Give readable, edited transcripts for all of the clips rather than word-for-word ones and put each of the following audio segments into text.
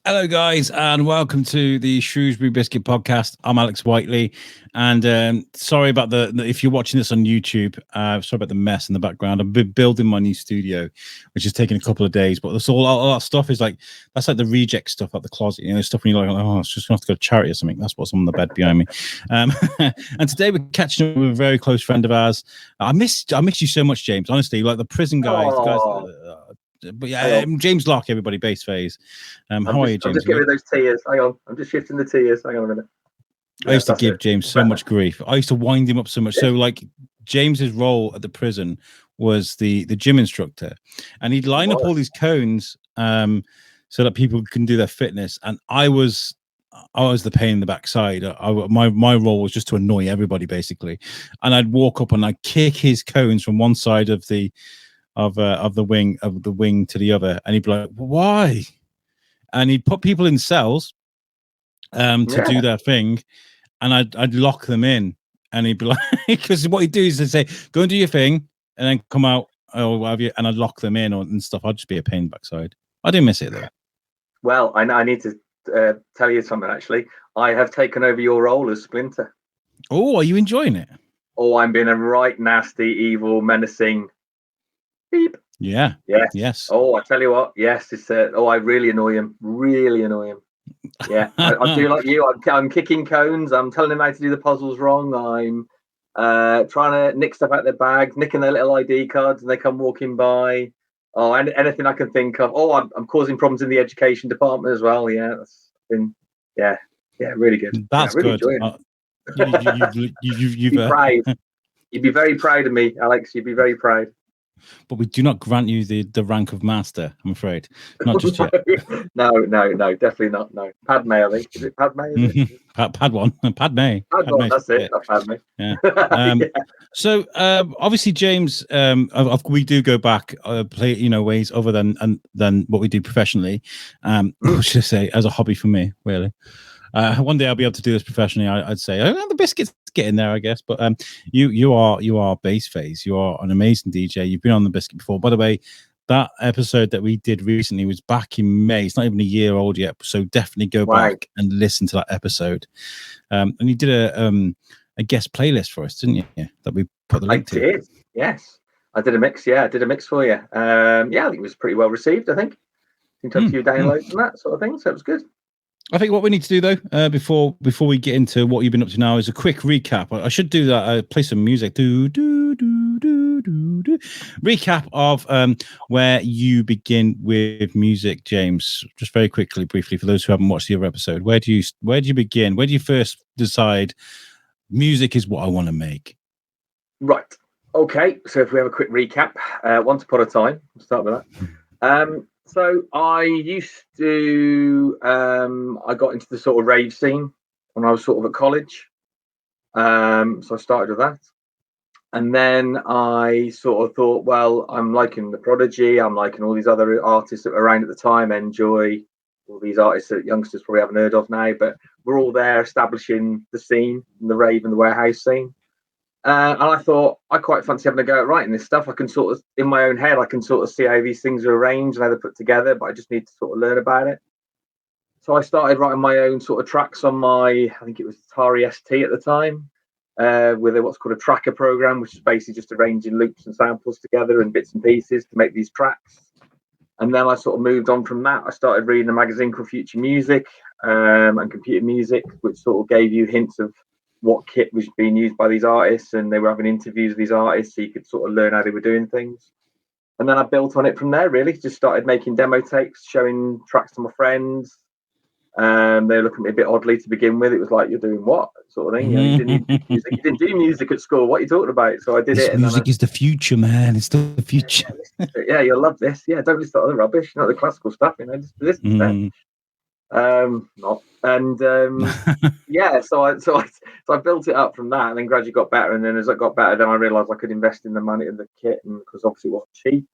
Hello, guys, and welcome to the Shrewsbury Biscuit podcast. I'm Alex Whiteley, and sorry about the if you're watching this on YouTube. Sorry about the mess in the background. I've been building my new studio, which has taken a couple of days. But that's all that stuff is like that's like the reject stuff out the closet. You know, stuff when you're like, oh, it's just gonna have to go to charity or something. That's what's on the bed behind me. And today we're catching up with a very close friend of ours. I miss you so much, James. Honestly, like the prison guys, the guys. But yeah, James Locke, everybody, Bassphaze. How are you, James? I'm just getting rid of those tears. Hang on, I'm just shifting the tears. Hang on a minute. I used to give James so much grief. I used to wind him up so much. So, like, James's role at the prison was the gym instructor, and he'd line up all these cones so that people can do their fitness. And I was the pain in the backside. My role was just to annoy everybody, basically. And I'd walk up and I'd kick his cones from one side of the wing to the other, and he'd be like, "Why?" And he'd put people in cells to do their thing, and I'd lock them in, and he'd be like, because what he'd do is he'd say, "Go and do your thing," and then come out or what have you, and I'd lock them in and stuff. I'd just be a pain in the backside. I didn't miss it though. Well, I need to tell you something. Actually, I have taken over your role as Splinter. Oh, are you enjoying it? Oh, I'm being a right nasty, evil, menacing. Beep. Yeah. Yes. Yes. Oh, I tell you what. Yes, it's. I really annoy him. Really annoy him. Yeah, I do like you. I'm kicking cones. I'm telling them how to do the puzzles wrong. I'm trying to nick stuff out their bags, nicking their little ID cards, and they come walking by. Oh, and anything I can think of. Oh, I'm causing problems in the education department as well. Yeah, that's been really good. That's really good. You'd be proud. You'd be very proud of me, Alex. You'd be very proud. But we do not grant you the rank of master, I'm afraid. Not just yet. No, definitely not. No. Padme, I think. Is it Padme? Padme. Padme, that's it. Not Padme. Yeah. So obviously, James, we do go back, play ways other than what we do professionally. Should I say, as a hobby for me, really. One day I'll be able to do this professionally. I'd say the biscuits getting there, I guess. But you are Bassphaze. You are an amazing DJ. You've been on the biscuit before. By the way, that episode that we did recently was back in May. It's not even a year old yet, so definitely go back and listen to that episode. And you did a guest playlist for us, didn't you? That we put the link to. I did. Yes, I did a mix. Yeah, I did a mix for you. I think it was pretty well received. I think took a few downloads and that sort of thing, so it was good. I think what we need to do though, before we get into what you've been up to now, is a quick recap. I should do that. Play some music. Recap of where you begin with music, James. Just very quickly, briefly, for those who haven't watched the other episode. Where do you begin? Where do you first decide music is what I want to make? Right. Okay. So if we have a quick recap, once upon a time, we'll start with that. So I used to, I got into the sort of rave scene when I was sort of at college. So I started with that. And then I sort of thought, well, I'm liking The Prodigy. I'm liking all these other artists that were around at the time, Enjoy, all these artists that youngsters probably haven't heard of now, but we're all there establishing the scene, the rave and the warehouse scene. And I thought, I quite fancy having a go at writing this stuff. I can sort of, in my own head, I can sort of see how these things are arranged and how they're put together, but I just need to sort of learn about it. So I started writing my own sort of tracks on my, I think it was Atari ST at the time, with what's called a tracker program, which is basically just arranging loops and samples together and bits and pieces to make these tracks. And then I sort of moved on from that. I started reading a magazine called Future Music and Computer Music, which sort of gave you hints of what kit was being used by these artists, and they were having interviews with these artists, so you could sort of learn how they were doing things. And then I built on it from there, really. Just started making demo tapes, showing tracks to my friends. They were looking at me a bit oddly to begin with. It was like, you're doing what? Sort of thing. You didn't do music at school. What are you talking about? So I did it. Music is the future, man. It's the future. Yeah, you'll love this. Yeah, don't listen to other rubbish, not the classical stuff, just listen to them. So I built it up from that, and then gradually got better. And then as I got better, then I realised I could invest in the money in the kit, and because obviously it wasn't cheap.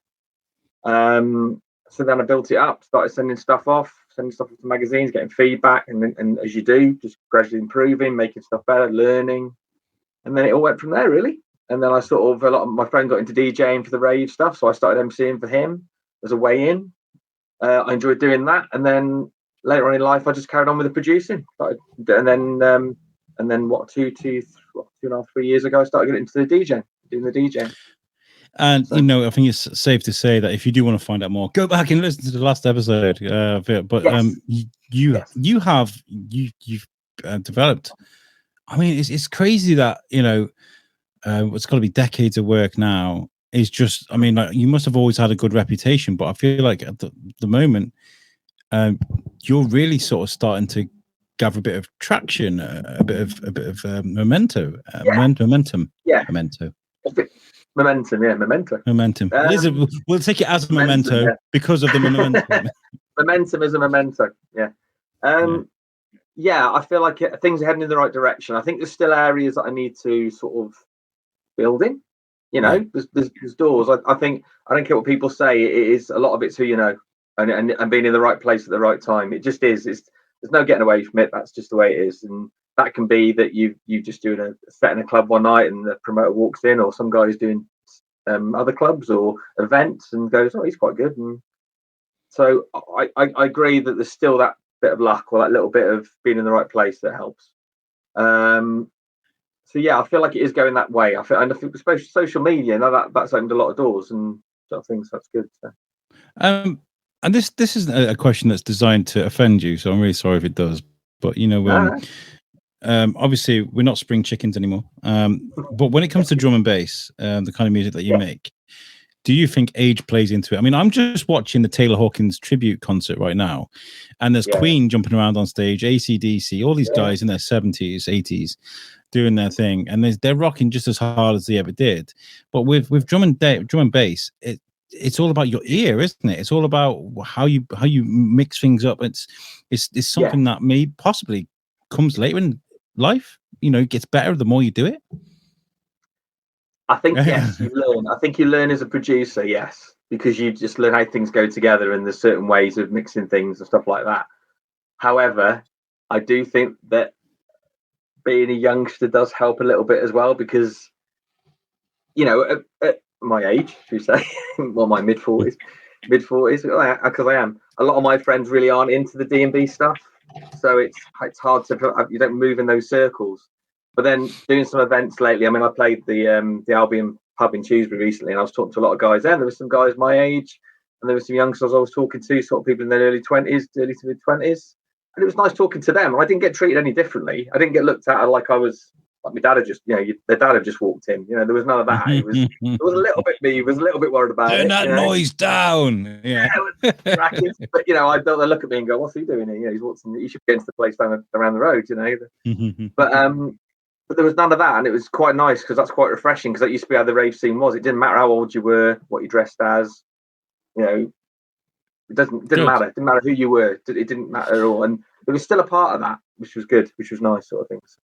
So then I built it up, started sending stuff off to magazines, getting feedback, and as you do, just gradually improving, making stuff better, learning, and then it all went from there, really. And then I sort of, a lot of my friend got into DJing for the rave stuff, so I started MCing for him as a way in. I enjoyed doing that, and then later on in life, I just carried on with the producing, and then what, 2.5, 3 years ago, I started getting into the DJing, doing the DJing. And I think it's safe to say that if you do want to find out more, go back and listen to the last episode of it. But you've developed. I mean, it's crazy that it's got to be decades of work now. Is just, I mean, like, you must have always had a good reputation, but I feel like at the moment, you're really sort of starting to gather a bit of traction, a bit of momentum. Momentum. Yeah. Memento. Momentum, yeah, memento. Momentum. We'll take it as a memento because of the momentum. Momentum is a memento. Yeah. I feel like things are heading in the right direction. I think there's still areas that I need to sort of build in. There's doors. I think I don't care what people say. It is a lot of it's who you know, and being in the right place at the right time. It just is. There's no getting away from it. That's just the way it is. And that can be that you just doing a set in a club one night and the promoter walks in, or some guy's doing other clubs or events and goes, oh, he's quite good. And so I agree that there's still that bit of luck or that little bit of being in the right place that helps. So yeah, I feel like it is going that way. I think social media now that's opened a lot of doors and sort of things. That's good. So. And this isn't a question that's designed to offend you, so I'm really sorry if it does. But obviously we're not spring chickens anymore. But when it comes to drum and bass, the kind of music that you make, do you think age plays into it? I mean, I'm just watching the Taylor Hawkins tribute concert right now, and there's Queen jumping around on stage, AC/DC, all these guys in their 70s, 80s doing their thing, and they're rocking just as hard as they ever did. But with drum and bass, it's all about your ear, isn't it? It's all about how you mix things up. It's something that may possibly comes later in life. Gets better the more you do it. I think yes, you learn. I think you learn as a producer, yes, because you just learn how things go together and there's certain ways of mixing things and stuff like that. However, I do think that being a youngster does help a little bit as well, because at my age, should we say, well, my mid 40s, because I am. A lot of my friends really aren't into the D&B stuff, so it's hard to. You don't move in those circles. But then doing some events lately, I mean, I played the Albion pub in Shrewsbury recently, and I was talking to a lot of guys there. There were some guys my age, and there were some youngsters I was talking to, sort of people in their early to mid 20s, and it was nice talking to them. And I didn't get treated any differently. I didn't get looked at like I was. Like my dad had just, their dad had just walked in. There was none of that. It was a little bit me. Was a little bit worried about it. Turn that noise down. Yeah. But I don't look at me and go, "What's he doing here?" He's walking. He should be into the place around the road. But there was none of that, and it was quite nice because that's quite refreshing. Because that used to be how the rave scene was. It didn't matter how old you were, what you dressed as. It didn't matter. It didn't matter who you were. It didn't matter at all. And there was still a part of that, which was good, which was nice, sort of things.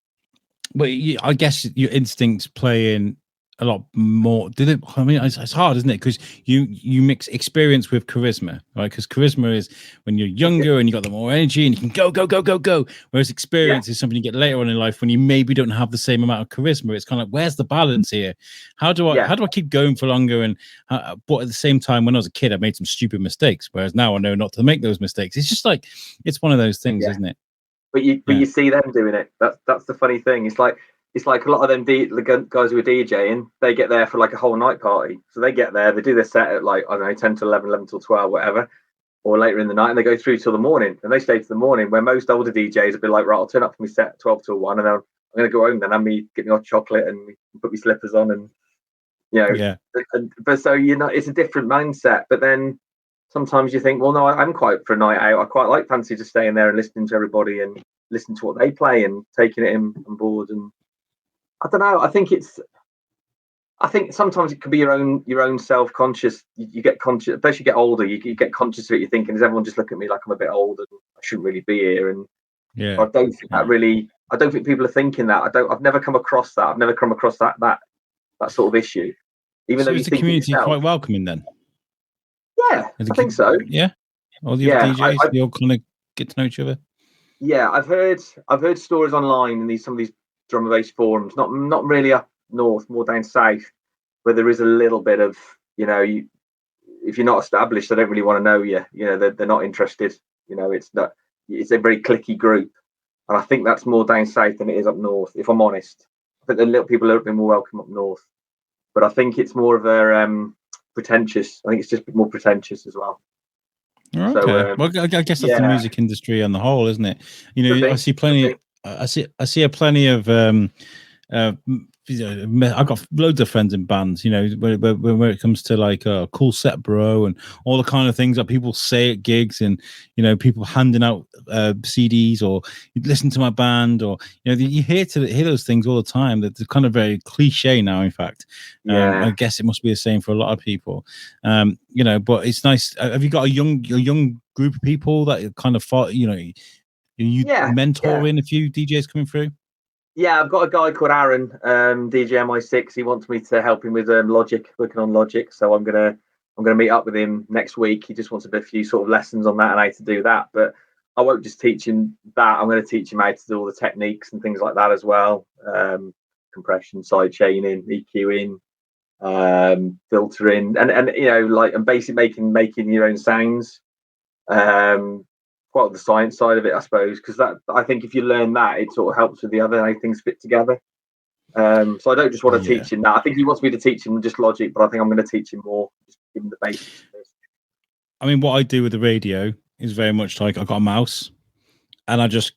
Well, I guess your instincts play in a lot more. I mean, it's hard, isn't it? Because you mix experience with charisma, right? Because charisma is when you're younger and you got the more energy and you can go. Whereas experience is something you get later on in life when you maybe don't have the same amount of charisma. It's kind of like, where's the balance here? How do I keep going for longer? And but at the same time, when I was a kid, I made some stupid mistakes. Whereas now I know not to make those mistakes. It's just like it's one of those things, isn't it? But you see them doing it. That's the funny thing. It's like a lot of them the guys who are DJing, they get there for like a whole night party. So they get there, they do their set at like, I don't know, 10 to 11, 11 till 12, whatever, or later in the night, and they go through till the morning, and they stay to the morning, where most older DJs would be like, right, I'll turn up for my set at 12 till 1, and then I'm going to go home then, and get me hot chocolate and put my slippers on, and but so it's a different mindset. But then sometimes you think, well, no, I'm quite for a night out. I quite like fancy just staying there and listening to everybody and listening to what they play and taking it on board. And I don't know. I think sometimes it can be your own self-conscious. You get conscious, especially you get older. You get conscious of it. You're thinking, does everyone just look at me like I'm a bit old and I shouldn't really be here? And I don't think that really. I don't think people are thinking that. I've never come across that. I've never come across that sort of issue. Even though is the community quite welcoming then? Yeah, I think so. Yeah, all the other DJs, they all kind of get to know each other. Yeah, I've heard stories online in some of these drum and bass forums, not really up north, more down south, where there is a little bit of if you're not established, they don't really want to know you. They're not interested. It's not. it's a very clicky group, and I think that's more down south than it is up north. If I'm honest, I think the little people are a little bit more welcome up north, but I think it's more of a pretentious. I think it's just a bit more pretentious as well. Okay. So, well, I guess that's the music industry on the whole, isn't it? I see plenty. I see plenty of. I've got loads of friends in bands. When it comes to like cool set, bro, and all the kind of things that people say at gigs, and people handing out CDs or listen to my band, or you hear those things all the time. That they're kind of very cliche now. In fact, I guess it must be the same for a lot of people. But it's nice. Have you got a young group of people that kind of mentoring a few DJs coming through? Yeah, I've got a guy called Aaron, DJ MI6. He wants me to help him with Logic, working on Logic. So I'm gonna meet up with him next week. He just wants a few sort of lessons on that and how to do that. But I won't just teach him that. I'm going to teach him how to do all the techniques and things like that as well. Compression, side chaining, EQing, filtering, and basically making your own sounds. Quite the science side of it, I suppose, because I think if you learn that, it sort of helps with the other how things fit together. So I don't just want to teach him that. I think he wants me to teach him just Logic, but I think I'm going to teach him more, just give him the basics. I mean, what I do with the radio is very much like I've got a mouse, and I just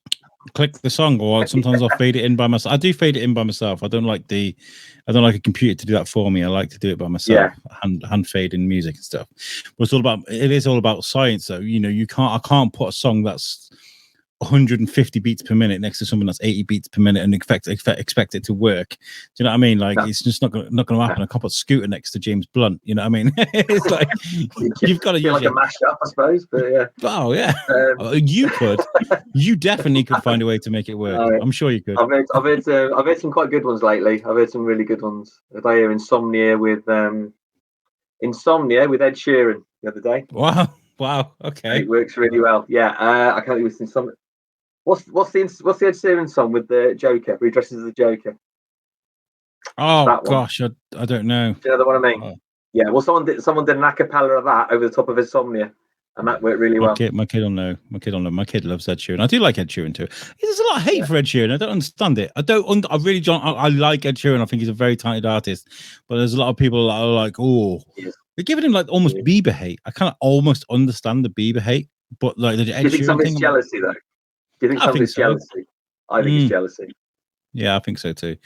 click the song, or sometimes I'll fade it in by myself. I do fade it in by myself. I don't like a computer to do that for me. I like to do it by myself, hand fading music and stuff. But it is all about science, though. I can't put a song that's 150 beats per minute next to something that's 80 beats per minute and expect it to work. Do you know what I mean? Like, it's just not going to happen. I can't put Scooter next to James Blunt. You know what I mean? It's like you've got to use like a mashup, I suppose. But yeah. Oh yeah, you could. You definitely could find a way to make it work. I'm sure you could. I've heard some quite good ones lately. I've heard some really good ones. I hear Insomnia with Ed Sheeran the other day. Wow. Okay. It works really well. Yeah. I can't listen to some. What's the Ed Sheeran song with the Joker? Where he dresses as the Joker? Oh gosh, I don't know. Do you know the one I mean? Yeah. Well, someone did an acapella of that over the top of Insomnia, and that worked really well. My kid will know. My kid loves Ed Sheeran. I do like Ed Sheeran too. There's a lot of hate for Ed Sheeran. I don't understand it. I really don't. I like Ed Sheeran. I think he's a very talented artist. But there's a lot of people that are like, they're giving him like almost Bieber hate. I kind of almost understand the Bieber hate, but like the Ed Sheeran thing. Do you think some of it's jealousy though? Do you think some of it's jealousy? I think it's jealousy. Yeah, I think so too.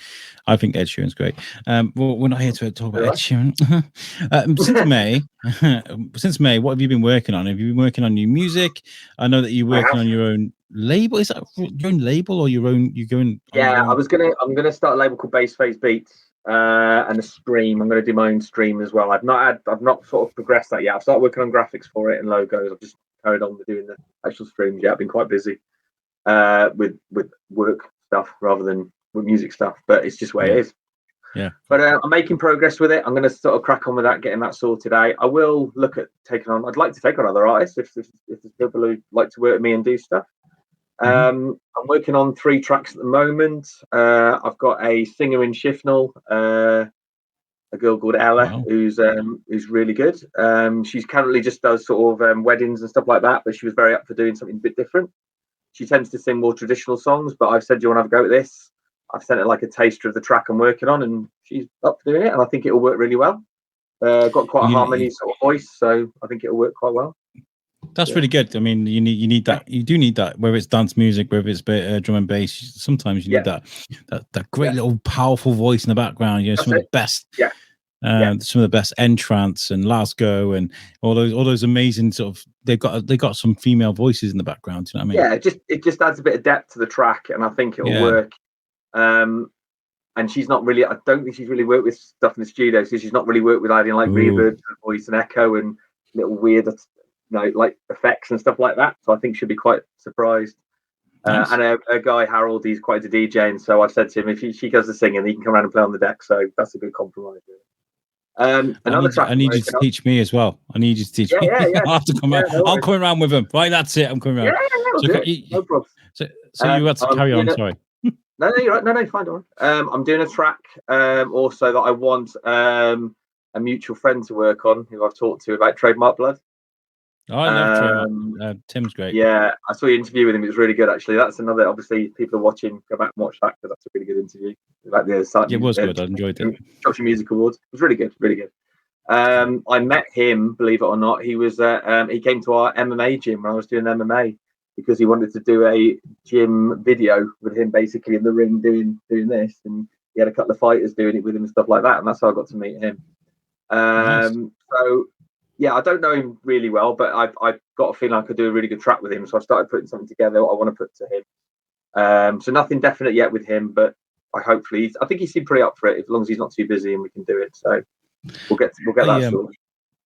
I think Ed Sheeran's great. Well, we're not here to talk about Ed Sheeran. Since May, what have you been working on? Have you been working on new music? I know that you're working on your own label. Is that your own label or your own? You going? Yeah, I'm gonna start a label called Bassphaze Beats and a stream. I'm gonna do my own stream as well. I've not sort of progressed that yet. I've started working on graphics for it and logos. I've just carried on with doing the actual streams. Yeah, I've been quite busy with work stuff rather than with music stuff, but it's just where it is. Yeah. But I'm making progress with it. I'm going to sort of crack on with that, getting that sorted out. I will look at taking on. I'd like to take on other artists if there's people who like to work with me and do stuff. I'm working on 3 tracks at the moment. I've got a singer in Shifnal, a girl called Ella, who's really good. She's currently just does sort of weddings and stuff like that, but she was very up for doing something a bit different. She tends to sing more traditional songs, but I've said, do you want to have a go at this? I've sent her like a taster of the track I'm working on, and she's up for doing it, and I think it'll work really well. Got quite a harmony sort of voice, so I think it'll work quite well. That's really good. I mean, you need that. You do need that, whether it's dance music, whether it's drum and bass. Sometimes you need that great little powerful voice in the background. Some of the best. Some of the best Entrance and Last Go and all those amazing sort of they got some female voices in the background. You know what I mean? Yeah, it just adds a bit of depth to the track, and I think it'll work. And she's not really. I don't think she's really worked with stuff in the studio, so she's not really worked with adding like reverb to the voice and echo and little weird, like effects and stuff like that. So I think she'll be quite surprised. Nice. And a guy Harold, he's quite a DJ, and so I've said to him, if she does the singing, he can come around and play on the deck. So that's a good compromise. I need you to teach me as well. I need you to teach me. Yeah. I'll have to come around. I'm coming around with him. Right, that's it. I'm coming around. No problem. So you had to carry on. Sorry. No, you're right. No, fine. Don't worry. I'm doing a track also that I want a mutual friend to work on, who I've talked to about Trademark Blood. Oh, I love Tim. Tim's great. Yeah, I saw your interview with him. It was really good, actually. That's another. Obviously, people are watching. Go back and watch that because that's a really good interview. Like It was good. I enjoyed it. Shropshire Music Awards. It was really good. Really good. I met him, believe it or not. He was he came to our MMA gym when I was doing MMA because he wanted to do a gym video with him basically in the ring doing this, and he had a couple of fighters doing it with him and stuff like that, and that's how I got to meet him. Nice. So yeah, I don't know him really well, but I've got a feeling I could do a really good track with him, so I started putting something together I want to put to him. So nothing definite yet with him, but I think he seemed pretty up for it as long as he's not too busy and we can do it. So we'll get that sorted.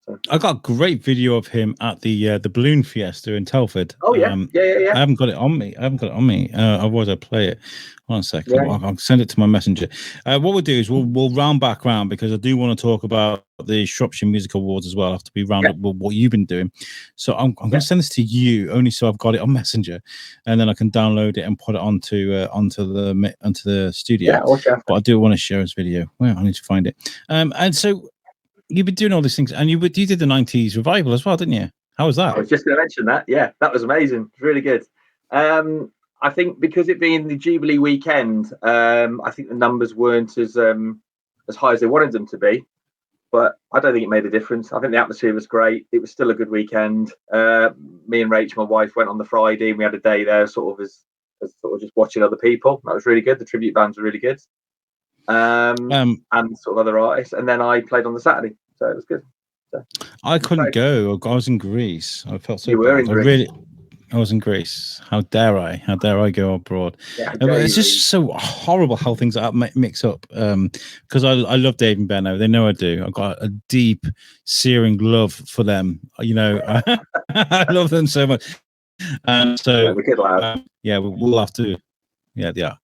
So. I got a great video of him at the Balloon Fiesta in Telford. Oh yeah, yeah. I haven't got it on me. Otherwise, I'd play it. One second, yeah. I'll send it to my messenger. What we'll do is we'll round back round because I do want to talk about the Shropshire Music Awards as well. After we round up with what you've been doing, so I'm going to send this to you only so I've got it on Messenger, and then I can download it and put it onto the studio. Yeah, okay. But I do want to share his video. Well, I need to find it. And so. You've been doing all these things, and you did the 90s revival as well, didn't you? How was that? I was just going to mention that. Yeah, that was amazing. It was really good. I think because it being the Jubilee weekend, I think the numbers weren't as high as they wanted them to be, but I don't think it made a difference. I think the atmosphere was great. It was still a good weekend. Me and Rach, my wife, went on the Friday, and we had a day there, sort of as just watching other people. That was really good. The tribute bands were really good. And sort of other artists, and then I played on the Saturday, so it was good. So, I couldn't go. I was in Greece. I felt so. You were in Greece. I was in Greece. How dare I? How dare I go abroad? Yeah, it's just so horrible how things mix up. Because I love Dave and Benno. They know I do. I've got a deep, searing love for them. You know, I love them so much. And so, we'll have to. Yeah.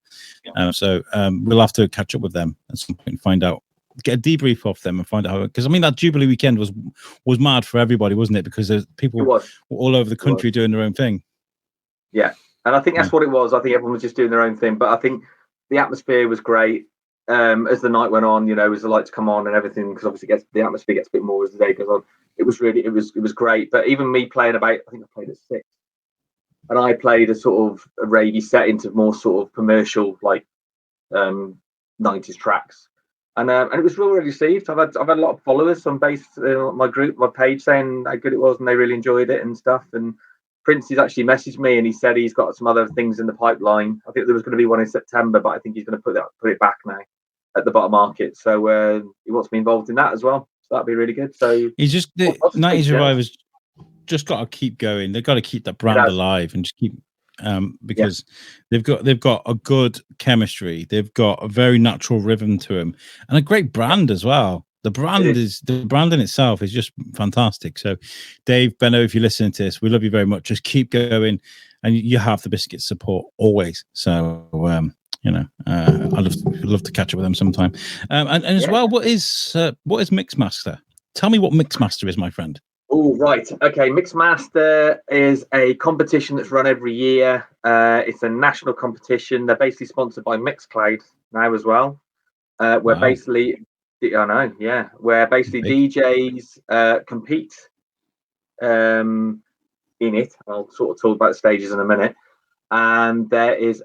So we'll have to catch up with them at some point and find out, get a debrief off them and find out how. Because I mean, that Jubilee weekend was mad for everybody, wasn't it? Because there's people were all over the country doing their own thing. Yeah, and I think that's what it was. I think everyone was just doing their own thing, but I think the atmosphere was great. As the night went on, as the lights come on and everything, because obviously the atmosphere gets a bit more as the day goes on. It was great. But even me playing I think I played at 6. And I played a sort of a ravey set into more sort of commercial, like 90s tracks, and it was really received. I've had a lot of followers on my group, my page, saying how good it was and they really enjoyed it and stuff. And Prince has actually messaged me and he said he's got some other things in the pipeline. I think there was going to be one in September, but I think he's going to put it back now at the bottom market. So he wants me involved in that as well. So that'd be really good. So he's just the 90s revivers. Just got to keep going. They've got to keep that brand alive and just keep because they've got a good chemistry. They've got a very natural rhythm to them and a great brand as well. The brand in itself is just fantastic. So, Dave, Benno, if you're listening to this, we love you very much. Just keep going, and you have the Biscuit support always. So, I'd love to catch up with them sometime. And as well, what is Mixmaster? Tell me what Mixmaster is, my friend. Oh, right. Okay. Mixmaster is a competition that's run every year. It's a national competition. They're basically sponsored by Mixcloud now as well. Where basically DJs compete in it. I'll sort of talk about the stages in a minute. And there is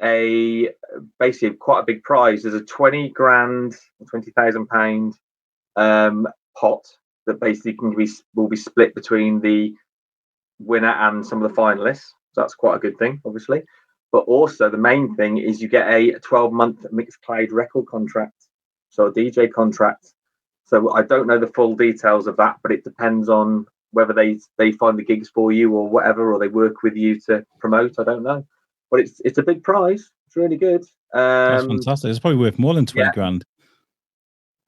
basically quite a big prize. There's a 20 grand, £20,000 pot that basically will be split between the winner and some of the finalists. So that's quite a good thing, obviously. But also the main thing is you get a 12-month Mixcloud record contract, so a DJ contract. So I don't know the full details of that, but it depends on whether they find the gigs for you or whatever, or they work with you to promote. I don't know, but it's a big prize. It's really good. That's fantastic. It's probably worth more than 20 grand.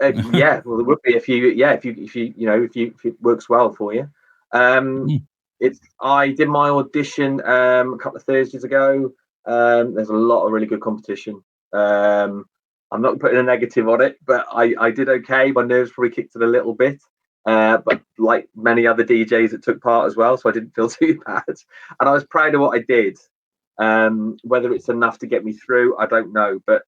Well, there would be if it works well for you. I did my audition a couple of Thursdays ago. There's a lot of really good competition. I'm not putting a negative on it, but I did okay. My nerves probably kicked it a little bit, but like many other DJs that took part as well, so I didn't feel too bad. And I was proud of what I did. Whether it's enough to get me through, I don't know, but.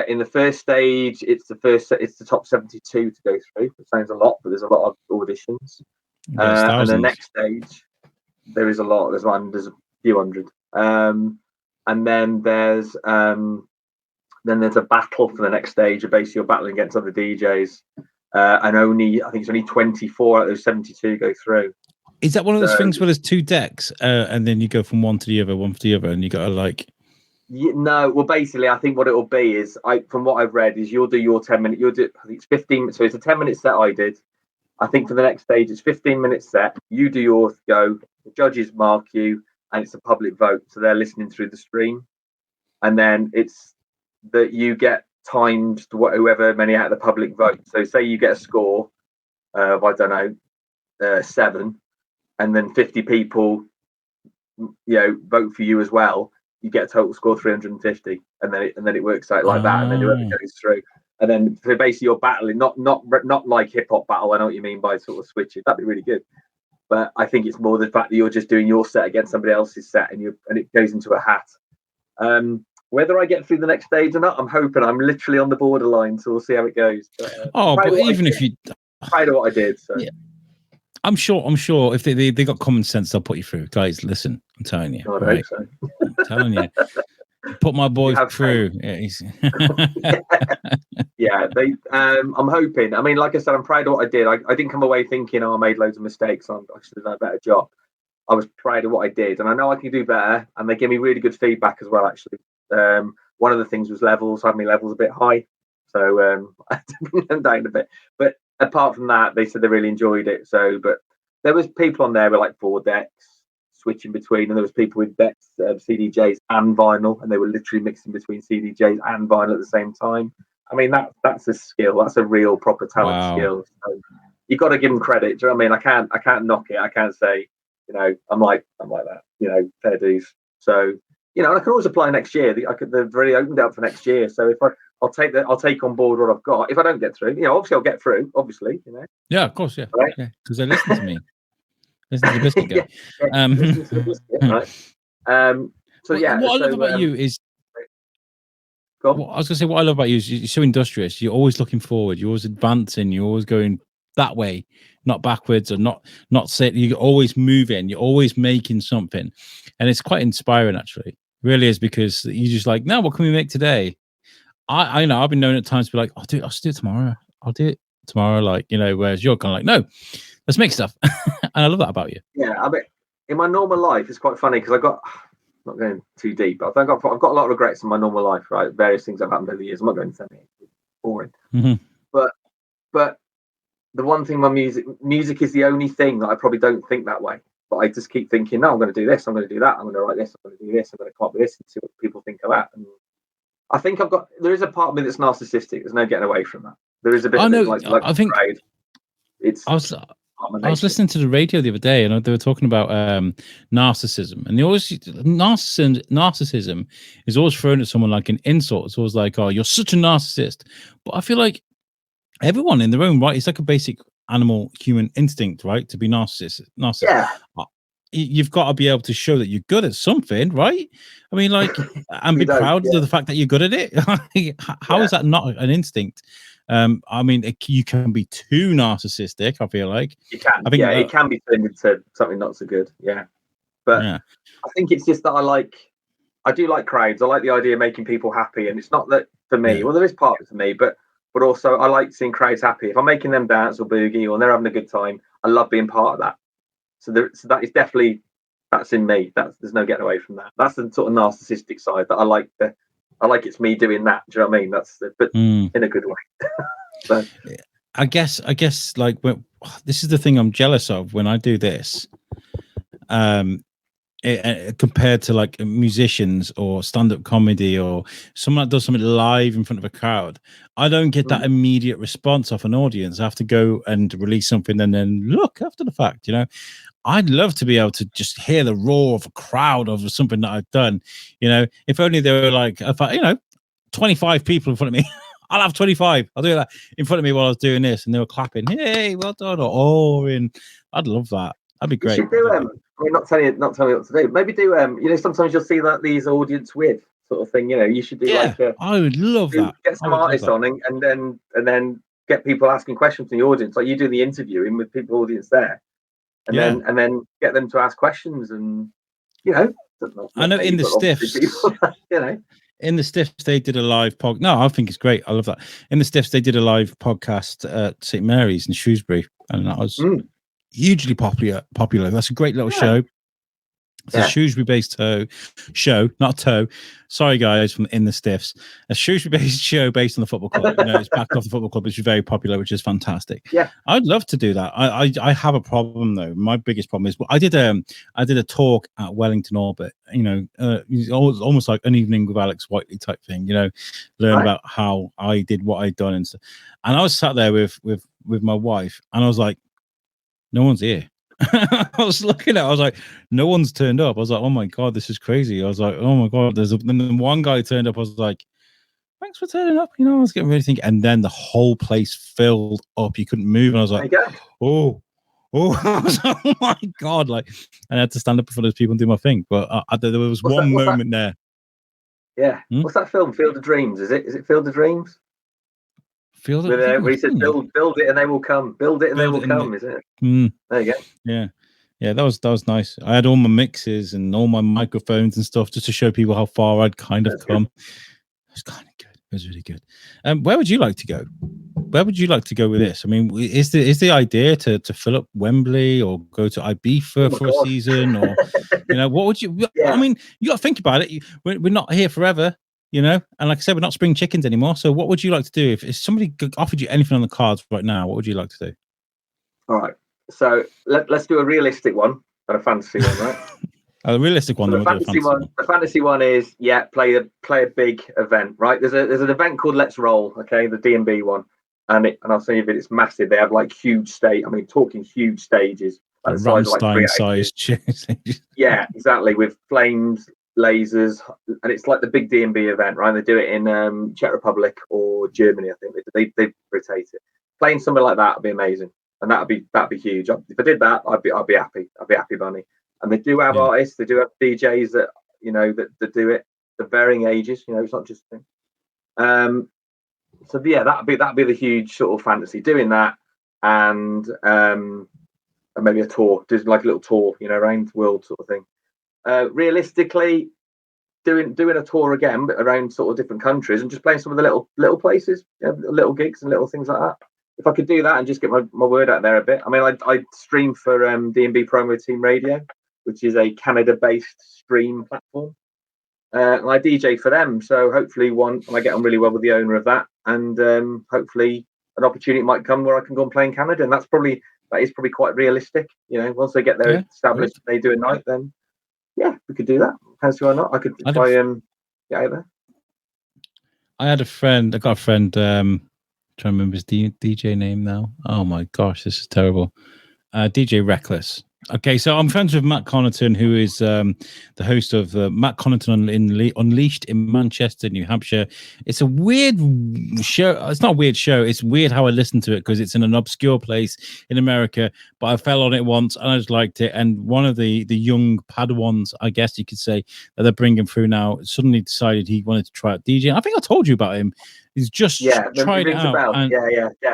In the first stage, it's the top 72 to go through. It sounds a lot, but there's a lot of auditions. And the next stage, There is a lot. There's a few hundred. And then there's a battle for the next stage. Basically, you're battling against other DJs, and I think it's only 24 out of those 72 go through. Is that one of those things where there's 2 decks, and then you go from one to the other, and you got to like? No, well, basically, I think what it'll be is, from what I've read, is you'll do your 10-minute. You'll do. I think it's 15. So it's a 10-minute set I did. I think for the next stage, it's 15-minute set. You do your go. The judges mark you, and it's a public vote, so they're listening through the stream, and then it's that you get timed to whoever many out of the public vote. So say you get a score of, I don't know, 7, and then 50 people, vote for you as well. You get a total score 350, and then it works out like that, and then whoever goes through. And then so basically you're battling, not like hip hop battle. I know what you mean by sort of switching. That'd be really good. But I think it's more the fact that you're just doing your set against somebody else's set, and it goes into a hat. Whether I get through the next stage or not, I'm hoping. I'm literally on the borderline, so we'll see how it goes. But even if you proud of what I did, so. Yeah. I'm sure if they got common sense, they'll put you through. Guys, listen, I'm telling you. God, right? I hope so. I'm telling you. Put my boy through. Yeah, I'm hoping. I mean, like I said, I'm proud of what I did. I didn't come away thinking, I made loads of mistakes. I should have done a better job. I was proud of what I did, and I know I can do better. And they gave me really good feedback as well. Actually, one of the things was levels. Had my levels a bit high, so I had to bring them down a bit. But apart from that, they said they really enjoyed it. So, but there was people on there with like 4 decks switching between, and there was people with decks, CDJs and vinyl, and they were literally mixing between CDJs and vinyl at the same time. I mean, that's a skill. That's a real proper talent skill. So you've got to give them credit. Do you know what I mean? I can't knock it. I can't say, I'm like that. Fair dues. So and I can always apply next year. They've really opened up for next year. So if I'll take on board what I've got. If I don't get through, obviously I'll get through. Obviously, Yeah, of course, yeah, right? Yeah, because they listen to me. Listen to the biscuit guy. Listen to the biscuit, right? So yeah. What I love about you is. I was going to say, what I love about you is you're so industrious. You're always looking forward. You're always advancing. You're always going that way, not backwards, or not sit. You're always moving. You're always making something, and it's quite inspiring. Actually, it really is, because you're just like, no, what can we make today? I know I've been known at times to be like, I'll do it tomorrow. I'll do it tomorrow. Like, whereas you're kind of like, no, let's make stuff. And I love that about you. Yeah, I mean, in my normal life, it's quite funny because not going too deep, but I've got a lot of regrets in my normal life, right? Various things that have happened over the years. I'm not going to say anything. It's boring. Mm-hmm. But the one thing, my music is the only thing that I probably don't think that way. But I just keep thinking, no, I'm going to do this. I'm going to do that. I'm going to write this. I'm going to do this. I'm going to come up with this and see what people think of that. And I think there is a part of me that's narcissistic. There's no getting away from that. There is a bit of like I think pride. I was listening to the radio the other day, and they were talking about narcissism, and narcissism is always thrown at someone like an insult. It's always like, "Oh, you're such a narcissist." But I feel like everyone in their own right, it's like a basic animal human instinct, right, to be narcissist. Yeah. You've got to be able to show that you're good at something, right? I mean, like, and be proud of the fact that you're good at it. How is that not an instinct? I mean, you can be too narcissistic. I feel like you can. It can be turned into something not so good. Yeah, but I think it's just that I do like crowds. I like the idea of making people happy, and it's not that for me. Yeah. Well, there is part of it for me, but also I like seeing crowds happy. If I'm making them dance or boogie or they're having a good time, I love being part of that. So that is definitely, that's in me. There's no getting away from that. That's the sort of narcissistic side that I like. I like it's me doing that. Do you know what I mean? But in a good way. So. I guess like this is the thing I'm jealous of when I do this. Compared to like musicians or stand-up comedy or someone that does something live in front of a crowd, I don't get that immediate response off an audience. I have to go and release something and then look after the fact. I'd love to be able to just hear the roar of a crowd of something that I've done. If only there were like, 25 people in front of me. I'll have 25. I'll do that in front of me while I was doing this, and they were clapping. Hey, well done! Or I'd love that. That'd be great. You should do not telling you what to do. Maybe do sometimes you'll see that these audience with sort of thing. You should do I would love that. Get some artists on and then get people asking questions from the audience. Like you do the interviewing with people audience there. and then get them to ask questions, and you know. I know in the Stiffs, people, you know. In the Stiffs, they did a live podcast. No, I think it's great. I love that. In the Stiffs, they did a live podcast at St Mary's in Shrewsbury, and that was hugely popular. That's a great little show. It's a Shrewsbury-based show, not toe. Sorry, guys, from In the Stiffs. A Shrewsbury-based show based on the football club. You know, it's backed off the football club, which is very popular, which is fantastic. Yeah, I'd love to do that. I have a problem though. My biggest problem is I did a talk at Wellington Orbit. You know, it's almost like an evening with Alex Whiteley type thing. You know, learn about how I did what I'd done and stuff. And I was sat there with my wife, and I was like, no one's here. I was looking at it, I was like, no one's turned up. I was like, oh my God, this is crazy. I was like, oh my God, then one guy turned up. I was like, thanks for turning up. You know, I was getting ready to think. And then the whole place filled up. You couldn't move. And I was like, oh, I was like, oh my God. Like, and I had to stand up in front of those people and do my thing. But there was one moment there. Yeah. What's that film? Field of Dreams. Is it Field of Dreams? Where he says, build it and they will come. Build it and they will come, is it? There you go. Yeah, that was nice. I had all my mixes and all my microphones and stuff just to show people how far I'd kind of come. It was kind of good. It was really good. Where would you like to go? Where would you like to go with this? I mean, is the idea to fill up Wembley or go to Ibiza for a season, or you know, what would you? I mean, you got to think about it. We're not here forever. You know, and like I said, we're not spring chickens anymore. So what would you like to do if somebody offered you anything on the cards right now? What would you like to do? All right. So let's do a realistic one and a fantasy one, right? A realistic one. So the fantasy one is play a big event, right? There's an event called Let's Roll, okay, the D&B one, and I'll send you a bit. It's massive. They have like huge stage. I mean, talking huge stages, like the size of like size. Yeah, exactly, with flames, lasers, and it's like the big D&B event, right? They do it in Czech Republic or Germany, I think. They rotate it. Playing something like that would be amazing, and that'd be huge. If I did that, I'd be happy. I'd be happy, bunny. And they do have artists, they do have DJs that you know that do it. The varying ages, you know, it's not just a thing. So yeah, that'd be the huge sort of fantasy, doing that, and maybe a tour, just like a little tour, you know, around the world sort of thing. Realistically, doing a tour again, but around sort of different countries and just playing some of the little places, you know, little gigs and little things like that. If I could do that and just get my word out there a bit. I mean, I stream for D&B Promo Team Radio, which is a Canada-based stream platform. And I DJ for them, so hopefully I get on really well with the owner of that, and hopefully an opportunity might come where I can go and play in Canada, and that is probably quite realistic. You know, once they get there established, they do a night, then we could do that. Fancy or not, I could try get out there. I got a friend. Trying to remember his DJ name now. Oh my gosh, this is terrible. DJ Reckless. Okay, so I'm friends with Matt Connaughton, who is the host of Matt Connaughton Unleashed in Manchester, New Hampshire. It's a weird show. It's not a weird show. It's weird how I listen to it because it's in an obscure place in America. But I fell on it once and I just liked it. And one of the young Padawans, I guess you could say, that they're bringing through now, suddenly decided he wanted to try out DJing. I think I told you about him. He's just tried it out. And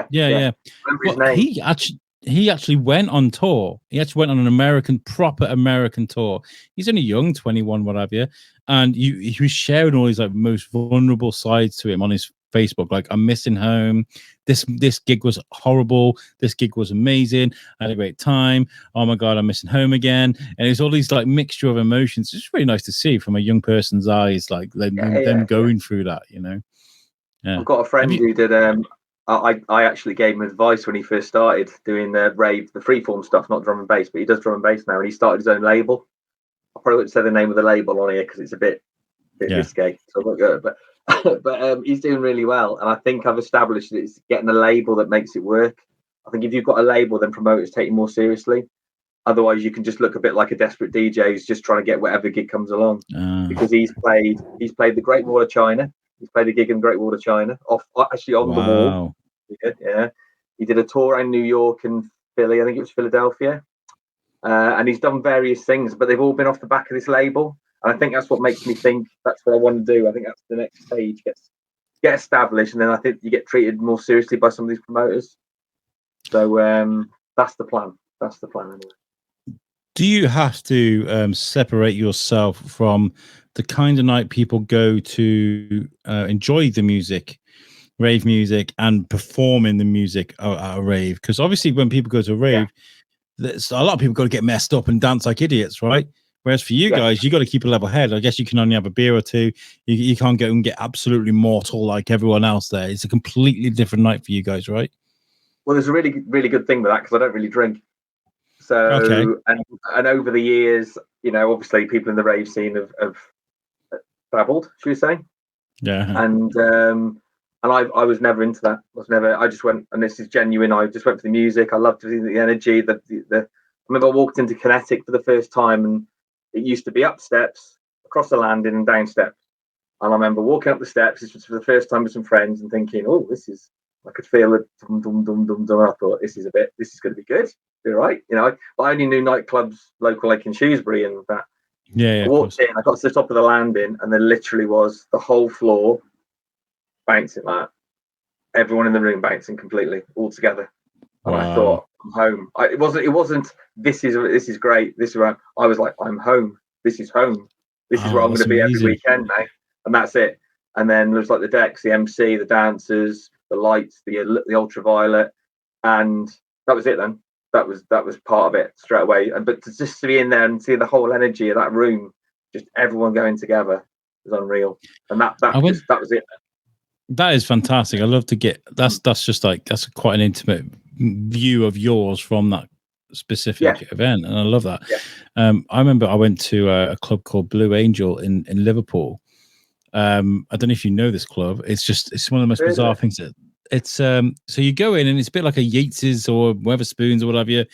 yeah. Remember his name. He actually went on tour. He actually went on an proper American tour. He's only young, 21, what have you. And he was sharing all his like most vulnerable sides to him on his Facebook. Like, I'm missing home. This gig was horrible. This gig was amazing. I had a great time. Oh my God, I'm missing home again. And it's all these like mixture of emotions. It's really nice to see from a young person's eyes, like them going through that, you know. Yeah. I've got a friend who did I actually gave him advice when he first started doing the rave, the freeform stuff, not drum and bass, but he does drum and bass now, and he started his own label. I probably wouldn't say the name of the label on here because it's a bit risque, so I won't go. But he's doing really well, and I think I've established that it's getting a label that makes it work. I think if you've got a label, then promoters take you more seriously. Otherwise, you can just look a bit like a desperate DJ who's just trying to get whatever gig comes along. Because he's played the Great Wall of China. He's played a gig in the Great Wall of China, on the wall. Yeah, he did a tour around New York and Philly. I think it was Philadelphia, and he's done various things, but they've all been off the back of this label. And I think that's what makes me think that's what I want to do. I think that's the next stage, get established, and then I think you get treated more seriously by some of these promoters. So that's the plan. That's the plan anyway. Do you have to separate yourself from the kind of night people go to enjoy the music, rave music, and performing the music at a rave? Because obviously, when people go to a rave, there's a lot of people got to get messed up and dance like idiots, right? Whereas for you guys, you got to keep a level head. I guess you can only have a beer or two. You can't go and get absolutely mortal like everyone else there. It's a completely different night for you guys, right? Well, there's a really, really good thing with that because I don't really drink. So, and over the years, obviously people in the rave scene have dabbled, should we say? Yeah. And I was never into that. I just went, and this is genuine. I just went for the music. I loved the energy. I remember I walked into Kinetic for the first time, and it used to be up steps, across the landing, and down steps. And I remember walking up the steps. This was for the first time with some friends, and thinking, "Oh, this is." I could feel it. Dum, dum, dum, dum, dum. I thought, this is going to be good. Be all right, But I only knew nightclubs local, like in Shrewsbury, and that. Yeah. I walked in. I got to the top of the landing, and there literally was the whole floor bouncing like that. Everyone in the room bouncing completely, all together. And I thought, I'm home. It wasn't. This is great. This is where I was like, I'm home. This is home. This is where I'm going to be every weekend now, and that's it. And then there's like the decks, the MC, the dancers, the lights, the ultraviolet, and that was it. Then that was part of it straight away. But just to be in there and see the whole energy of that room, just everyone going together, was unreal. And that was it. That is fantastic. I love to get that's just like that's quite an intimate view of yours from that specific event, and I love that. I remember I went to a club called Blue Angel in Liverpool. I don't know if you know this club. It's one of the most bizarre things that it's so you go in and it's a bit like a Yates's or Weatherspoons or whatever, at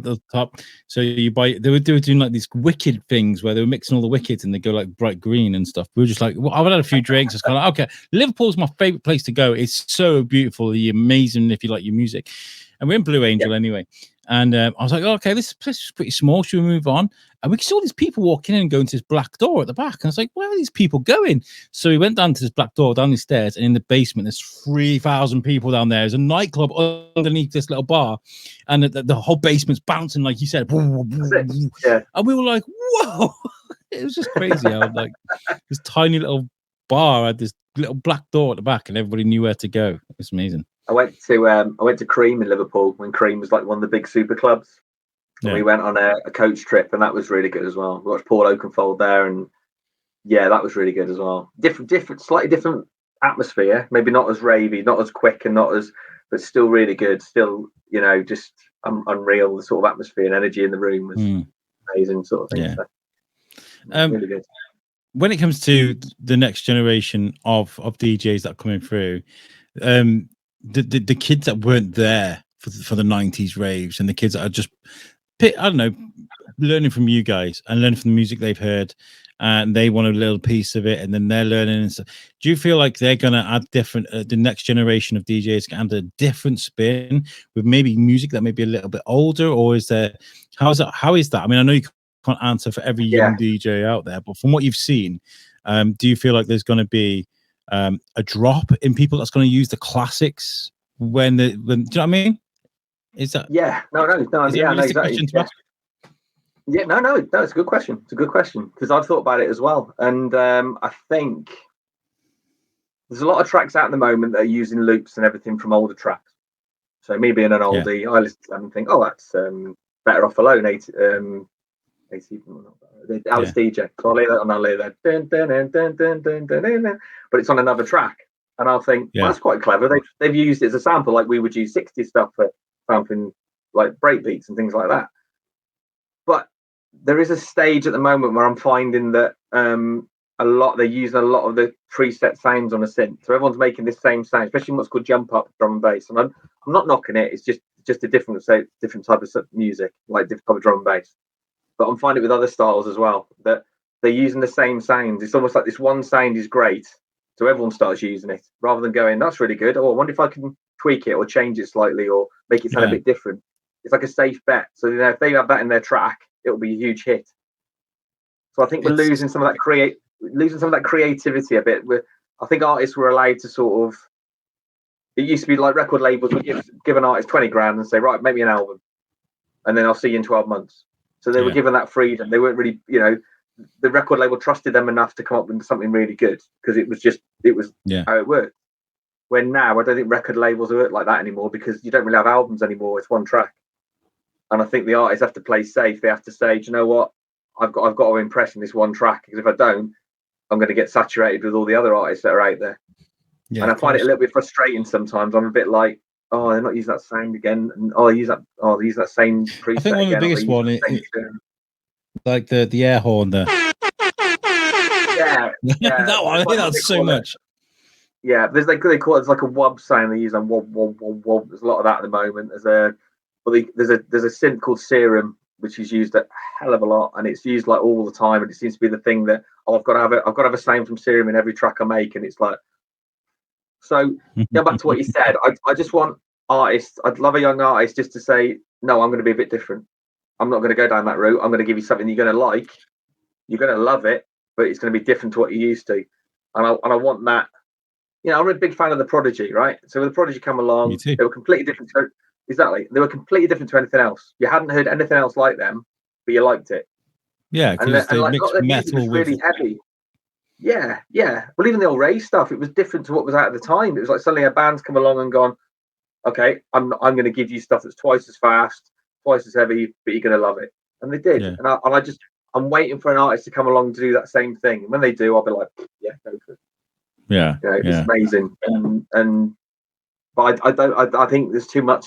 the top. So you buy they were doing like these wicked things where they were mixing all the wickeds and they go like bright green and stuff. We were just like, well, I've had a few drinks. It's kind of like, okay, Liverpool's my favorite place to go. It's so beautiful, amazing if you like your music. And we're in Blue Angel anyway. And I was like, okay, this place is pretty small. Should we move on? And we saw these people walking in and going to this black door at the back. And I was like, where are these people going? So we went down to this black door, down the stairs, and in the basement, there's 3,000 people down there. There's a nightclub underneath this little bar. And the whole basement's bouncing, like you said. Yeah. And we were like, whoa. It was just crazy how like this tiny little bar had this little black door at the back and everybody knew where to go. It's amazing. I went to Cream in Liverpool when Cream was like one of the big super clubs. And we went on a coach trip, and that was really good as well. We watched Paul Oakenfold there, and that was really good as well. Slightly different atmosphere. Maybe not as ravey, not as quick, and but still really good. Still, just unreal. The sort of atmosphere and energy in the room was amazing, sort of thing. Yeah. So, really good. When it comes to the next generation of DJs that are coming through, the kids that weren't there for the 90s raves and the kids that are just learning from you guys and learning from the music they've heard, and they want a little piece of it, and then they're learning and stuff. Do you feel like they're going to add different the next generation of DJs can add a different spin with maybe music that may be a little bit older, or is there how is that? I mean, I know you can't answer for every young DJ out there, but from what you've seen, do you feel like there's going to be a drop in people that's going to use the classics when do you know what I mean? Is that exactly. No, it's a good question. It's a good question because I've thought about it as well, and I think there's a lot of tracks out at the moment that are using loops and everything from older tracks. So me being an oldie, I listen to them and think, oh, that's Better Off Alone. Alex DJ. So I'll lay that. But it's on another track, and I'll think, well, that's quite clever. They've used it as a sample, like we would use 60s stuff for sampling like break beats and things like that. But there is a stage at the moment where I'm finding that they're using a lot of the preset sounds on a synth. So everyone's making this same sound, especially what's called jump up drum and bass. And I'm not knocking it. It's just a different type of music, like different type of drum and bass. But I'm finding it with other styles as well that they're using the same sounds. It's almost like this one sound is great, so everyone starts using it rather than going, that's really good. Oh, I wonder if I can tweak it or change it slightly or make it sound a bit different. It's like a safe bet. So if they have that in their track, it'll be a huge hit. So I think we're losing some of that creativity a bit. I think artists were allowed to sort of. It used to be like record labels would give an artist 20 grand and say, right, make me an album, and then I'll see you in 12 months. So they were given that freedom. They weren't really, the record label trusted them enough to come up with something really good because it was how it worked. When now I don't think record labels work like that anymore because you don't really have albums anymore. It's one track. And I think the artists have to play safe. They have to say, do you know what? I've got to impress in this one track because if I don't, I'm going to get saturated with all the other artists that are out there. Yeah, and I find it a little bit frustrating sometimes. I'm a bit like, oh, they're not using that sound again, and they use that same preset. I think one of the biggest one is like the air horn there. Yeah. That one. I think that's so much. Yeah, there's they call it, it's like a wob sound they use on wob wob wob wob. There's a lot of that at the moment. There's a synth called Serum, which is used a hell of a lot, and it's used like all the time. And it seems to be the thing that I've got to have a sound from Serum in every track I make, and it's like. So go back to what you said. I just want artists. I'd love a young artist just to say, no, I'm going to be a bit different. I'm not going to go down that route. I'm going to give you something you're going to like. You're going to love it, but it's going to be different to what you're used to. And I want that. I'm a big fan of the Prodigy, right? So when the Prodigy come along, they were completely different. Exactly, they were completely different to anything else. You hadn't heard anything else like them, but you liked it. Yeah, because they mixed metal with really heavy. Yeah. Well, even the old rave stuff, it was different to what was out at the time. It was like suddenly a band's come along and gone, okay, I'm going to give you stuff that's twice as fast, twice as heavy, but you're going to love it. And they did. Yeah. And I'm waiting for an artist to come along to do that same thing. And when they do, I'll be like, yeah, go for it. Yeah, it's amazing. But I think there's too many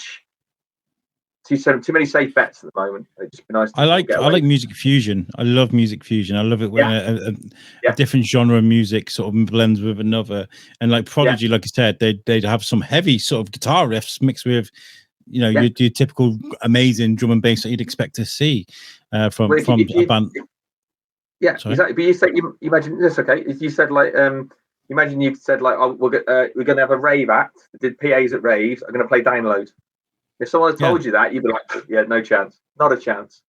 safe bets at the moment. It'd just be nice. I like music fusion. I love music fusion. I love it when a different genre of music sort of blends with another. And like Prodigy, like you said, they'd have some heavy sort of guitar riffs mixed with, your typical amazing drum and bass that you'd expect to see from a band. Yeah, sorry? Exactly. But you said you imagine this. Okay, if you said like imagine you said like, oh, we're going to have a rave act that did PAs at raves. I'm going to play Download. If someone had told you that, you'd be like, yeah, no chance, not a chance.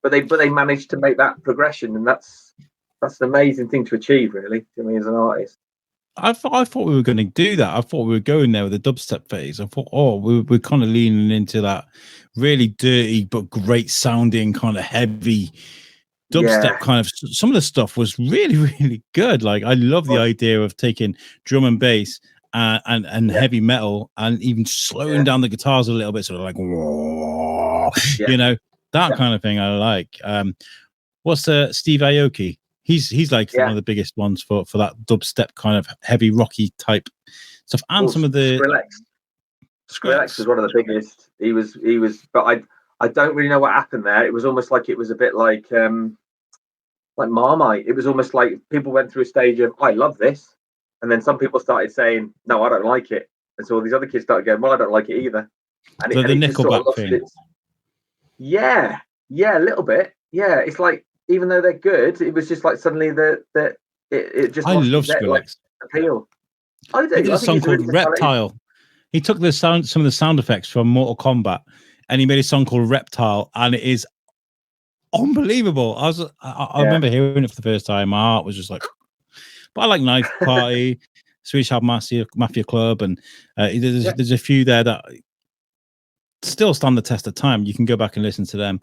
But they managed to make that progression, and that's an amazing thing to achieve, really, to me as an artist. I thought we were going to do that. I thought we were going there with the dubstep phase. I thought, we're kind of leaning into that really dirty but great sounding kind of heavy dubstep kind of. Some of the stuff was really, really good. Like I love the idea of taking drum and bass and heavy metal and even slowing down the guitars a little bit, sort of like that kind of thing. I like. What's Steve Aoki? He's like one of the biggest ones for that dubstep kind of heavy rocky type stuff. And some of the Skrillex was one of the biggest. He was, but I don't really know what happened there. It was almost like it was a bit like Marmite. It was almost like people went through a stage of, I love this. And then some people started saying, no, I don't like it. And so all these other kids started going, well, I don't like it either. And the Nickelback thing. Yeah, a little bit. Yeah, it's like, even though they're good, it was just like suddenly it just I love Skrillex. Appeal. He did a song called Reptile. He took some of the sound effects from Mortal Kombat and he made a song called Reptile, and it is unbelievable. I remember hearing it for the first time. My heart was just like, but I like Knife Party, Swedish House Mafia Club, and there's a few there that still stand the test of time. You can go back and listen to them.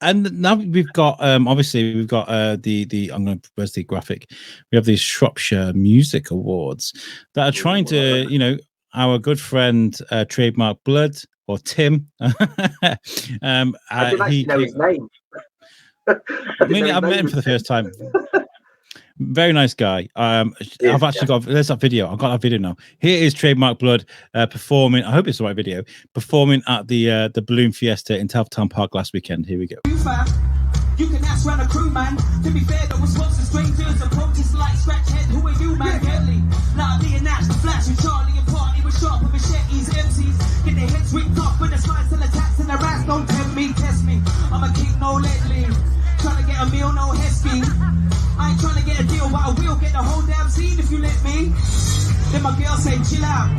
And now we've got obviously we've got where's the graphic? We have these Shropshire Music Awards that are trying to, our good friend Trademark Blood or Tim. I didn't actually know his name. I met him for the first time. Very nice guy. I've actually got there's that video. I've got that video now. Here is Trademark Blood performing. I hope it's the right video. Performing at the Balloon Fiesta in Town Park last weekend. Here we go. You can ask around a crew, man. To be fair, the response to strangers approaches like scratch head. Who are you, man? Deadly. Like Leonard, the Flash, and Charlie and Party with sharp with machetes, MCs. Get their heads ripped off with the slides and attacks and the rats. Don't tempt me, test me. I'm a king, no ledley. Trying to get a meal, no head speed. I ain't trying to get a deal, but I will get the whole damn scene if you let me. Then my girl say, chill out.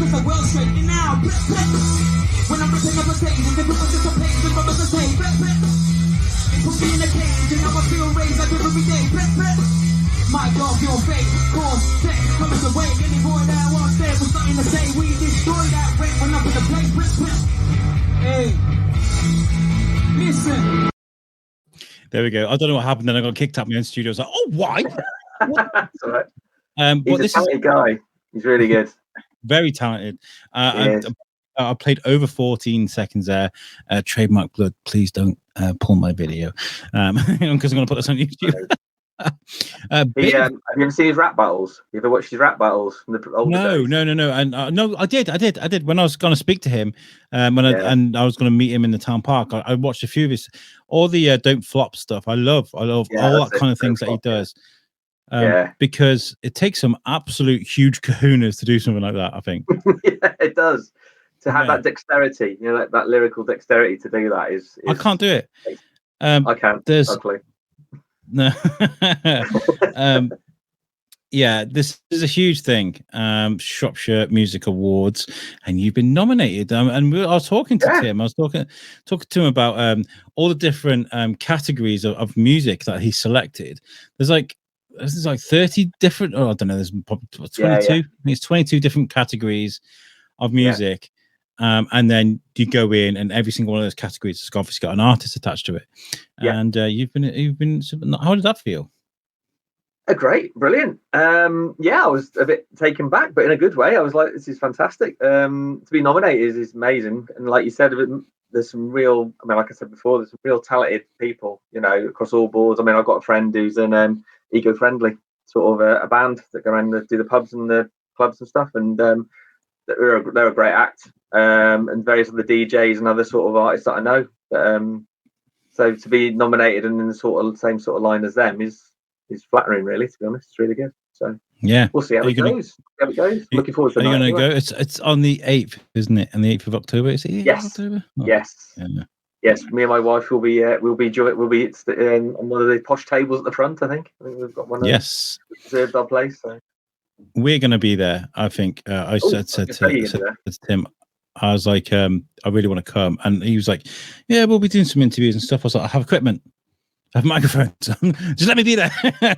Cause the world's straighting out. When I'm ripping up a stage, and the people just a place, and brothers are saying, it puts me in a cage, and now I feel raised like every day. My dog, your fate, cause sex comes away. Any boy that was there was nothing to say. We destroy that rent when I'm in the place. Hey. Listen. There we go. I don't know what happened. Then I got kicked out my own studio. I was like, oh, why? That's all right. But He's a this is talented guy. He's really good. very talented. Yes. I played over 14 seconds there. Trademark blood. Please don't pull my video because I'm going to put this on YouTube. Have you ever seen his rap battles? You ever watched his rap battles from the older days? No. And no, I did. When I was going to speak to him, and I was going to meet him in the town park, I watched a few of his, all the don't flop stuff. I love all that kind of things that he does. Because it takes some absolute huge kahunas to do something like that, I think. Yeah, it does. To have that dexterity, that lyrical dexterity to do that is I can't do it. I can't. Luckily. No. This is a huge thing. Shropshire Music Awards, and you've been nominated. And I was talking to Tim. I was talking to him about all the different categories of music that he selected. There's like 30 different. Oh, I don't know. There's probably 22. I think it's 22 different categories of music. And then you go in, and every single one of those categories has obviously got an artist attached to it. And you've been. How did that feel? Great, brilliant. I was a bit taken back, but in a good way. I was like, this is fantastic. To be nominated is amazing. And like you said, there's some real. I mean, like I said before, there's some real talented people, across all boards. I mean, I've got a friend who's an eco-friendly sort of a band that go around and do the pubs and the clubs and stuff, and they're a great act. And various other DJs and other sort of artists that I know. So to be nominated and in the same sort of line as them is flattering, really. To be honest, it's really good. So we'll see how it goes. Looking forward to it. Are you going to go? It's on the 8th, isn't it? On the 8th of October. Is it? Yes. October? Oh. Yes. Yeah. Yes. Me and my wife will be on one of the posh tables at the front. I think we've got one. Yes. Reserved our place. So. We're going to be there. I think. I said to Tim. I was like, I really want to come. And he was like, yeah, we'll be doing some interviews and stuff. I was like, I have equipment. I have microphones. Just let me be there.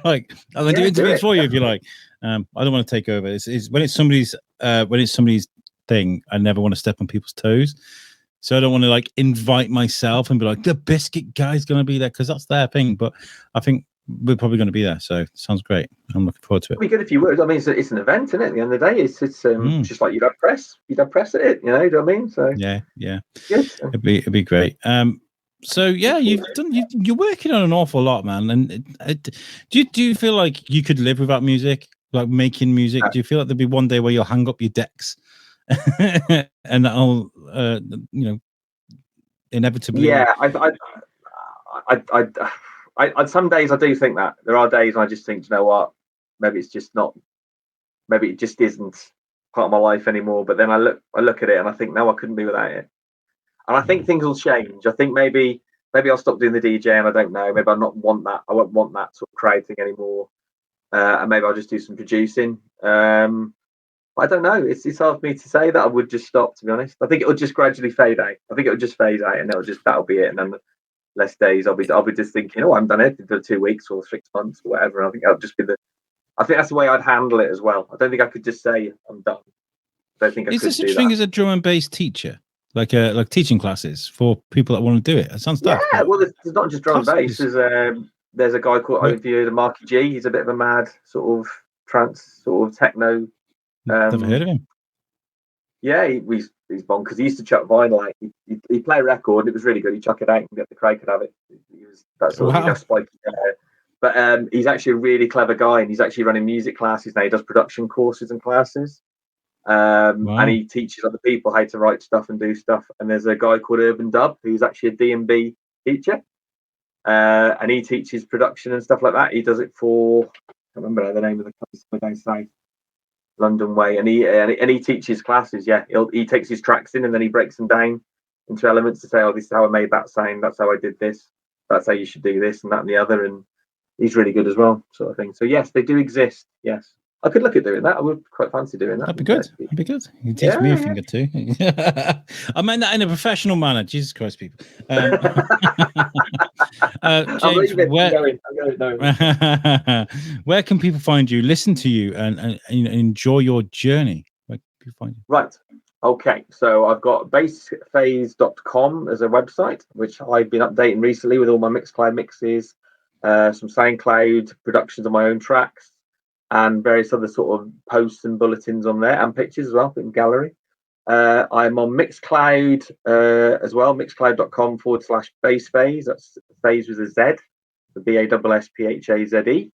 Like, I'm going to do interviews for you if you like. I don't want to take over. It's when it's somebody's thing, I never want to step on people's toes. So I don't want to like invite myself and be like, the biscuit guy's going to be there, because that's their thing. But I think we're probably going to be there. So it sounds great. I'm looking forward to it. It'd be good if you would. I mean, it's an event, isn't it? At the end of the day, it's just like you'd have press at it. Do you know what I mean? So yeah. It'd be great. So yeah, you're working on an awful lot, man. And do you feel like you could live without music, like making music? Do you feel like there'll be one day where you'll hang up your decks and that'll inevitably? Yeah, I some days I do think that. There are days I just think, you know what, maybe it's just not, maybe it just isn't part of my life anymore. But then I look at it and I think, no, I couldn't be without it. And I think things will change. I think maybe I'll stop doing the DJ, and I don't know. Maybe I'll not want that. I won't want that sort of crowd thing anymore. And maybe I'll just do some producing. But I don't know. It's hard for me to say that I would just stop, to be honest. I think it'll just gradually fade out. I think it'll just phase out, and that'll be it. And then less days, I'll be just thinking, oh, I'm done it for 2 weeks or 6 months or whatever. And I think that'll just be I think that's the way I'd handle it as well. I don't think I could just say I'm done. I don't think I could do that. Is there such thing as a drum and bass teacher? Like teaching classes for people that want to do it. It sounds tough. Yeah, well, there's not just drum and bass. There's a guy called Marky G. He's a bit of a mad sort of trance, sort of techno. Never heard of him. Yeah, he's bonkers. He used to chuck vinyl. Like, he'd play a record, and it was really good. He'd chuck it out and get the crowd could have it. He was that sort of spiky hair. But he's actually a really clever guy, and he's actually running music classes now. He does production courses and classes. And he teaches other people how to write stuff and do stuff. And there's a guy called Urban Dub who's actually a D&B teacher, and he teaches production and stuff like that. He does it for, I can't remember the name of the place down south, London way, and he teaches classes. Yeah, he takes his tracks in and then he breaks them down into elements to say, oh, this is how I made that sound, that's how I did this, that's how you should do this and that and the other. And he's really good as well, sort of thing. So yes, they do exist. Yes. I could look at doing that. I would quite fancy doing that. That'd be good. That'd be good. You teach me a thing or two. I meant that in a professional manner. Jesus Christ, people. James, where can people find you, listen to you, and enjoy your journey? Where can people find you? Right. Okay, so I've got bassphaze.com as a website, which I've been updating recently with all my Mixcloud mixes, some SoundCloud productions of my own tracks, and various other sort of posts and bulletins on there, and pictures as well in gallery. I'm on Mixcloud as well, mixcloud.com/Bassphaze. That's phase with a Z, the BASSPHAZE.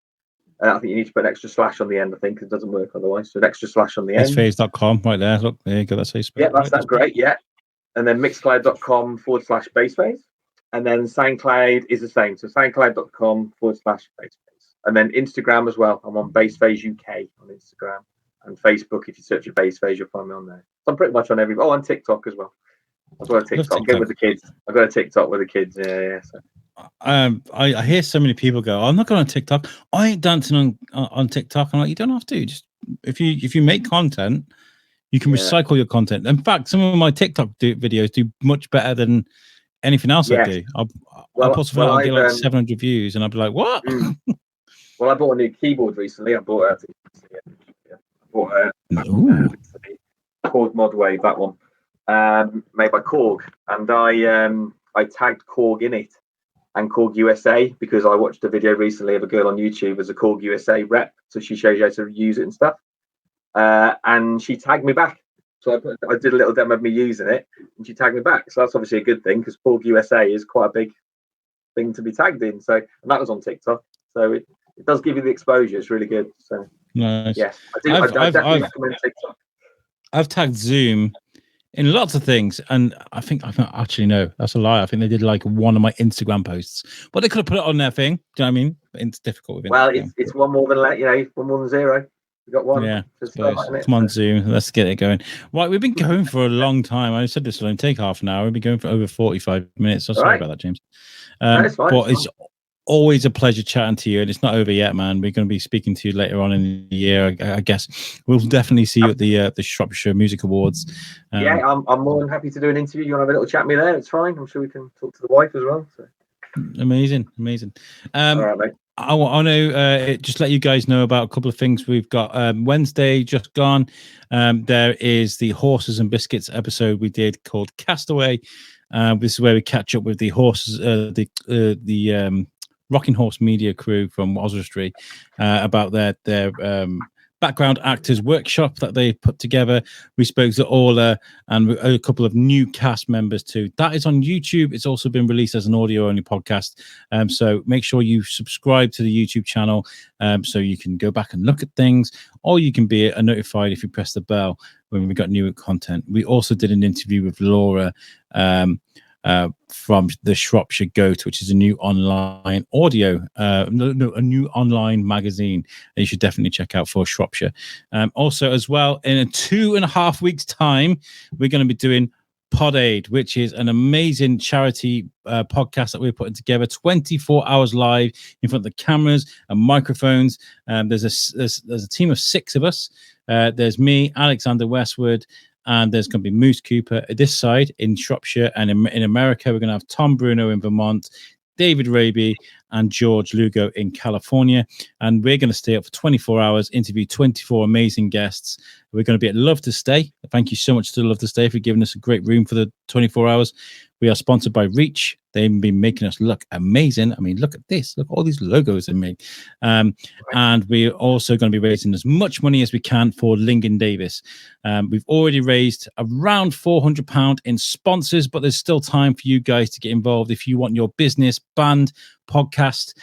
I think you need to put an extra slash on the end, I think, because it doesn't work otherwise. So an extra slash on the end. Bassphaze.com, right there. Look, there you go. That's how you spell it. Yeah, that's great. Yeah. And then mixcloud.com/Bassphaze. And then SoundCloud is the same. So SoundCloud.com/Bassphaze. And then Instagram as well. I'm on Bassphaze UK on Instagram. And Facebook, if you search for Bassphaze, you'll find me on there. So I'm pretty much on every. Oh, on TikTok as well. I've got a TikTok. Get with the kids. I've got a TikTok with the kids. Yeah. So. I hear so many people go, I'm not going on TikTok. I ain't dancing on TikTok. I'm like, you don't have to. Just if you make content, you can recycle your content. In fact, some of my TikTok videos do much better than anything else I do. I'll post something, I'll get like 700 views, and I'll be like, what? Well, I bought a new keyboard recently. I bought a Korg Mod Wave, that one, made by Korg, and I tagged Korg in it and Korg USA because I watched a video recently of a girl on YouTube as a Korg USA rep, so she shows you how to use it and stuff, and she tagged me back. So I did a little demo of me using it, and she tagged me back. So that's obviously a good thing because Korg USA is quite a big thing to be tagged in. So, and that was on TikTok, so it does give you the exposure. It's really good. So nice. Yes, I definitely recommend TikTok. I've tagged Zoom in lots of things, and I think actually no, that's a lie. I think they did like one of my Instagram posts, but they could have put it on their thing. Do you know what I mean? But it's difficult with Instagram. Well, it's one more than one more than zero. You got one. Yeah. Come on, Zoom. Let's get it going. Right, we've been going for a long time. I said this will only take half an hour. We've been going for over 45 minutes. So sorry about that, James. It's fine, but it's always a pleasure chatting to you, and it's not over yet, man. We're going to be speaking to you later on in the year. I guess we'll definitely see you at the Shropshire Music Awards. Yeah, I'm more than happy to do an interview. You want to have a little chat with me there? It's fine. I'm sure we can talk to the wife as well. So. Amazing. All right, mate. I want to just let you guys know about a couple of things. We've got Wednesday just gone. There is the Horses and Biscuits episode we did called Castaway. This is where we catch up with the horses, the Rocking Horse Media crew from Oswestry about their background actors workshop that they put together. We spoke to Orla and a couple of new cast members too. That is on YouTube. It's also been released as an audio only podcast. So make sure you subscribe to the YouTube channel so you can go back and look at things, or you can be notified if you press the bell when we got new content. We also did an interview with Laura from the Shropshire Goat, which is a new online audio, a new online magazine that you should definitely check out for Shropshire. Also, as well, in a 2.5 weeks' time, we're going to be doing Pod Aid, which is an amazing charity podcast that we're putting together 24 hours live in front of the cameras and microphones. There's a team of 6 of us. There's me, Alexander Westwood, and there's going to be Moose Cooper at this side in Shropshire, and in America we're going to have Tom Bruno in Vermont, David Raby and George Lugo in California, and we're going to stay up for 24 hours, interview 24 amazing guests. We're going to be at Love to Stay. Thank you so much to Love to Stay for giving us a great room for the 24 hours. We are sponsored by Reach. They've been making us look amazing. I mean, look at this. Look at all these logos they made. And we're also going to be raising as much money as we can for Lincoln Davis. We've already raised around £400 in sponsors, but there's still time for you guys to get involved. If you want your business, band, podcast,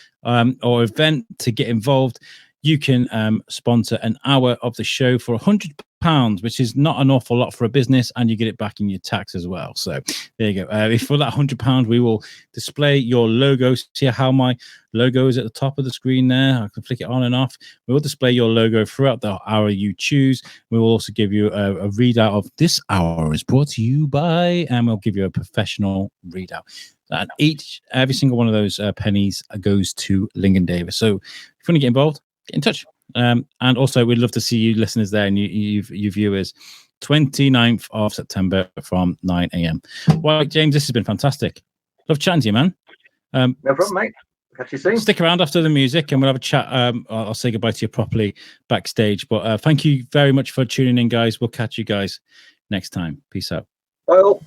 or event to get involved, you can sponsor an hour of the show for £100, which is not an awful lot for a business, and you get it back in your tax as well. So there you go. For that £100, we will display your logo. See how my logo is at the top of the screen there? I can flick it on and off. We will display your logo throughout the hour you choose. We will also give you a readout of this hour is brought to you by, and we'll give you a professional readout. And every single one of those pennies goes to Lincoln Davis. So if you want to get involved, get in touch. And also, we'd love to see you listeners there and you viewers. 29th of September from 9 a.m. Well, James, this has been fantastic. Love chatting to you, man. No problem, mate. Catch you soon. Stick around after the music and we'll have a chat. I'll say goodbye to you properly backstage. But thank you very much for tuning in, guys. We'll catch you guys next time. Peace out. Bye all.